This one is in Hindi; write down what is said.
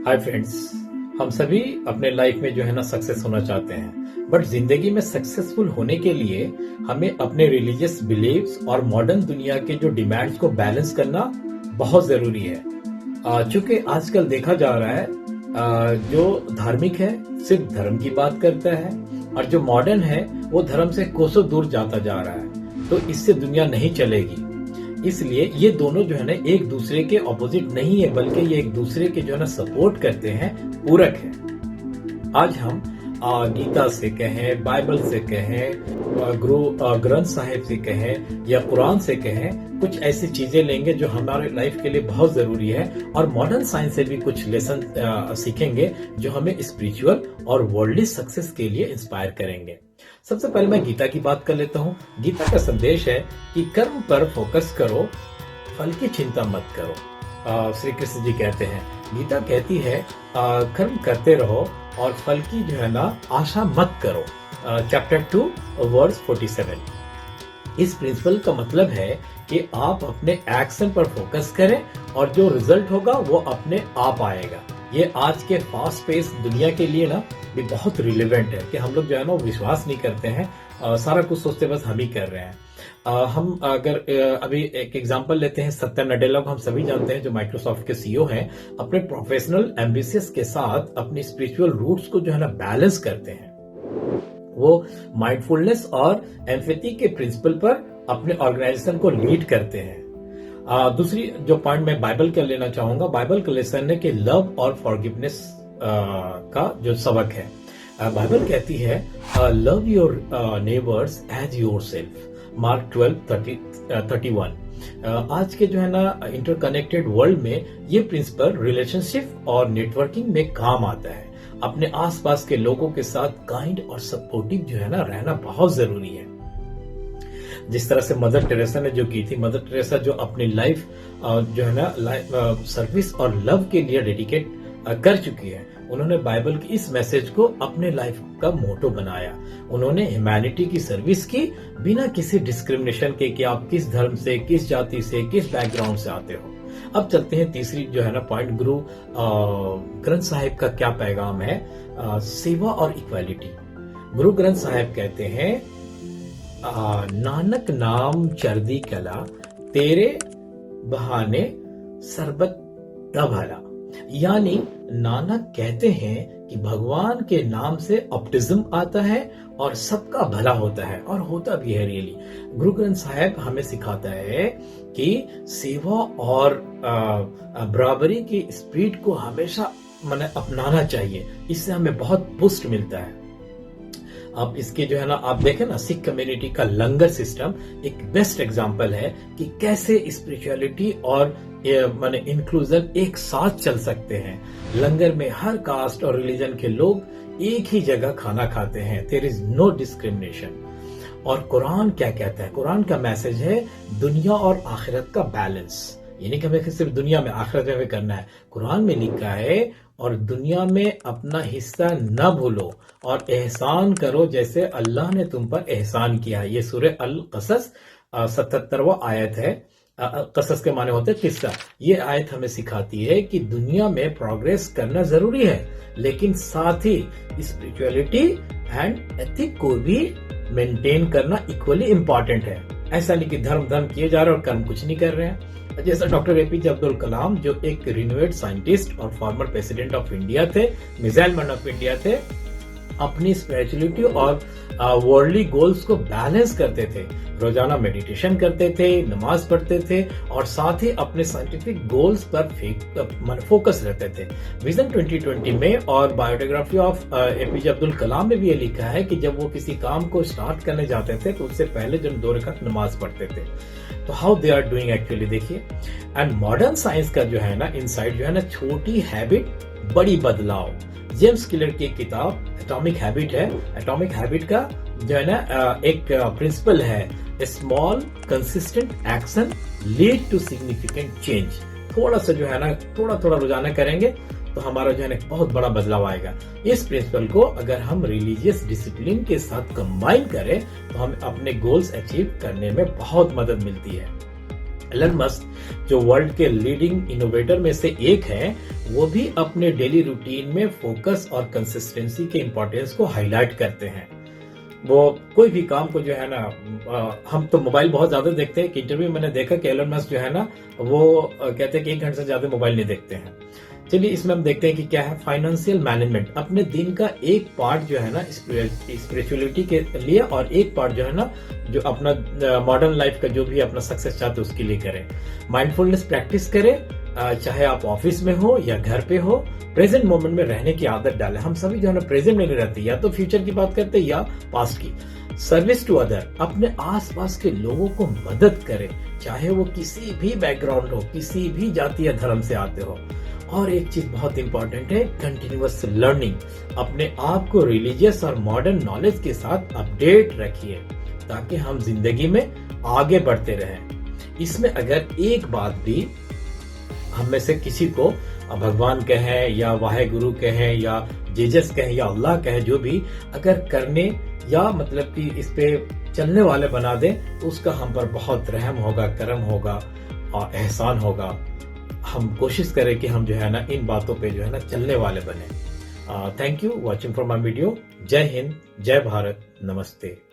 Hi friends. हम सभी अपने लाइफ में जो है ना सक्सेस होना चाहते हैं, बट जिंदगी में सक्सेसफुल होने के लिए हमें अपने रिलीजियस बिलीव्स और मॉडर्न दुनिया के जो डिमांड्स को बैलेंस करना बहुत जरूरी है। चूंकि आजकल देखा जा रहा है जो धार्मिक है सिर्फ धर्म की बात करता है और जो मॉडर्न है वो धर्म से कोसों दूर जाता जा रहा है। तो इससे दुनिया नहीं चलेगी। इसलिए ये दोनों जो है ना एक दूसरे के ऑपोजिट नहीं है, बल्कि ये एक दूसरे के जो है ना सपोर्ट करते हैं, पूरक है। आज हम गीता से कहें, बाइबल से कहें, गुरु ग्रंथ साहिब से कहें या कुरान से कहें, कुछ ऐसी चीजें लेंगे जो हमारे लाइफ के लिए बहुत जरूरी है और मॉडर्न साइंस से भी कुछ लेसन सीखेंगे जो हमें स्पिरिचुअल और वर्ल्डली सक्सेस के लिए इंस्पायर करेंगे। सबसे पहले मैं गीता की बात कर लेता हूँ। गीता का संदेश है कि कर्म पर फोकस करो, फल की चिंता मत करो। श्री कृष्ण जी कहते हैं, गीता कहती है कर्म करते रहो और फल की जो है ना आशा मत करो। Chapter 2 verse 47। इस प्रिंसिपल का मतलब है कि आप अपने एक्शन पर फोकस करें और जो रिजल्ट होगा वो अपने आप आएगा। ये आज के फास्ट पेस दुनिया के लिए ना भी बहुत रिलेवेंट है कि हम लोग जो है ना विश्वास नहीं करते हैं, सारा कुछ सोचते बस हम ही कर रहे हैं। हम अगर अभी एक एग्जांपल लेते हैं, सत्या नडेला को हम सभी जानते हैं जो माइक्रोसॉफ्ट के सीईओ हैं। अपने प्रोफेशनल एम्बिशियस के साथ अपनी स्पिरिचुअल रूट्स को जो है ना बैलेंस करते हैं। वो माइंडफुलनेस और एम्पैथी के प्रिंसिपल पर अपने ऑर्गेनाइजेशन को लीड करते हैं। दूसरी जो पॉइंट मैं बाइबल का लेना चाहूंगा, बाइबल का लेसन है कि लव और फॉरगिवनेस का जो सबक है। बाइबल कहती है love your neighbours as yourself, Mark 12:31। आज के जो है ना इंटरकनेक्टेड वर्ल्ड में ये प्रिंसिपल रिलेशनशिप और नेटवर्किंग में काम आता है। अपने आसपास के लोगों के साथ काइंड और सपोर्टिव जो है ना रहना बहुत जरूरी है। जिस तरह से मदर टेरेसा ने जो की थी, मदर टेरेसा जो अपनी लाइफ जो है ना सर्विस और लव के लिए डेडिकेट कर चुकी है। उन्होंने बाइबल की इस मैसेज को अपने लाइफ का मोटो बनाया। उन्होंने ह्यूमैनिटी की सर्विस की बिना किसी डिस्क्रिमिनेशन के कि आप किस धर्म से, किस जाति से, किस बैकग्राउंड से आते हो। अब चलते हैं तीसरी जो है ना पॉइंट, गुरु ग्रंथ साहिब का क्या पैगाम है, सेवा और इक्वालिटी। गुरु ग्रंथ साहिब कहते हैं नानक नाम चरदी कला, तेरे बहाने सरबत दा भला। यानी नानक कहते हैं कि भगवान के नाम से ऑप्टिज्म आता है और सबका भला होता है, और होता भी है रियली। गुरु ग्रंथ साहिब हमें सिखाता है कि सेवा और बराबरी की स्पिरिट को हमेशा अपनाना चाहिए। इससे हमें बहुत बूस्ट मिलता है। अब इसके जो है ना आप देखें ना, सिख कम्युनिटी का लंगर सिस्टम एक बेस्ट एग्जांपल है कि कैसे स्पिरिचुअलिटी और इंक्लूजन एक साथ चल सकते हैं। लंगर में हर कास्ट और रिलीजन के लोग एक ही जगह खाना खाते हैं। There is no discrimination. और कुरान क्या कहता है? कुरान का मैसेज है दुनिया और आखिरत का बैलेंस। ये नहीं कि हमें सिर्फ दुनिया में, आखिरत में करना है। कुरान में लिखा है और दुनिया में अपना हिस्सा न भूलो और एहसान करो जैसे अल्लाह ने तुम पर एहसान किया। ये सूरह अल कसस 77वां आयत है। कसस के माने होते हैं किस्सा। ये आयत हमें सिखाती है कि दुनिया में प्रोग्रेस करना जरूरी है, लेकिन साथ ही स्पिरिचुअलिटी एंड एथिक को भी मेंटेन करना इक्वली इम्पोर्टेंट है। ऐसा नहीं कि धर्म किए जा रहे और कर्म कुछ नहीं कर रहे हैं। जैसा डॉक्टर एपीजे अब्दुल कलाम जो एक रिनोवेट साइंटिस्ट और फॉर्मर प्रेसिडेंट ऑफ इंडिया थे, मिसाइल मैन ऑफ इंडिया थे, अपनी स्पिरिचुअलिटी और वर्ल्डली गोल्स को बैलेंस करते थे। रोजाना मेडिटेशन करते थे, नमाज पढ़ते थे और साथ ही अपने साइंटिफिक गोल्स पर फोकस रहते थे। विजन 2020 में और biography of APJ Abdul Kalam में भी ये लिखा है कि जब वो किसी काम को स्टार्ट करने जाते थे तो उससे पहले जब 2 रकात नमाज पढ़ते थे। तो how they are doing actually देखिए। एंड मॉडर्न साइंस का जो है ना इनसाइट जो है ना, छोटी हैबिट बड़ी बदलाव। जेम्स क्लियर की किताब एटॉमिक हैबिट है। एटॉमिक हैबिट का जो है ना एक प्रिंसिपल है, small consistent action lead to significant change. थोड़ा सा जो है ना थोड़ा रोजाना करेंगे तो हमारा जो है ना बहुत बड़ा बदलाव आएगा। इस प्रिंसिपल को अगर हम रिलीजियस डिसिप्लिन के साथ कंबाइन करें तो हम अपने गोल्स अचीव करने में बहुत मदद मिलती है। एलन मस्क जो वर्ल्ड के लीडिंग इनोवेटर में से एक है, वो भी अपने डेली रूटीन में फोकस और कंसिस्टेंसी के इंपॉर्टेंस को हाईलाइट करते हैं। वो कोई भी काम को जो है ना, हम तो मोबाइल बहुत ज्यादा देखते हैं। इंटरव्यू में मैंने देखा कि एलन मस्क जो है ना, वो कहते हैं कि 1 घंटे से ज्यादा मोबाइल नहीं देखते हैं। चलिए इसमें हम देखते हैं कि क्या है फाइनेंशियल मैनेजमेंट। अपने दिन का एक पार्ट जो है ना स्पिरिचुअलिटी के लिए और एक पार्ट जो है ना जो अपना मॉडर्न लाइफ का जो भी अपना सक्सेस चाहते उसके लिए करें। माइंडफुलनेस प्रैक्टिस करें, चाहे आप ऑफिस में हो या घर पे हो। प्रेजेंट मोमेंट में रहने की आदत डालें। हम सभी जो है ना प्रेजेंट में नहीं रहते, या तो फ्यूचर की बात करते या पास्ट की। सर्विस टू अदर, अपने आसपास के लोगों को मदद करें, चाहे वो किसी भी बैकग्राउंड हो, किसी भी जाति या धर्म से आते हो। और एक चीज बहुत इंपॉर्टेंट है, कंटिन्यूअस लर्निंग। अपने आप को रिलीजियस और मॉडर्न नॉलेज के साथ अपडेट रखिए ताकि हम जिंदगी में आगे बढ़ते रहें। इसमें अगर एक बात भी हम में से किसी को भगवान कहें या वाहे गुरु कहें या जीसस कहें या अल्लाह कहें, जो भी अगर करने या मतलब कि इस पे चलने वाले बना दें तो उसका हम पर बहुत रहम होगा, करम होगा और एहसान होगा। हम कोशिश करें कि हम जो है ना इन बातों पे जो है ना चलने वाले बने। Thank you watching for my video. जय हिंद, जय भारत, नमस्ते।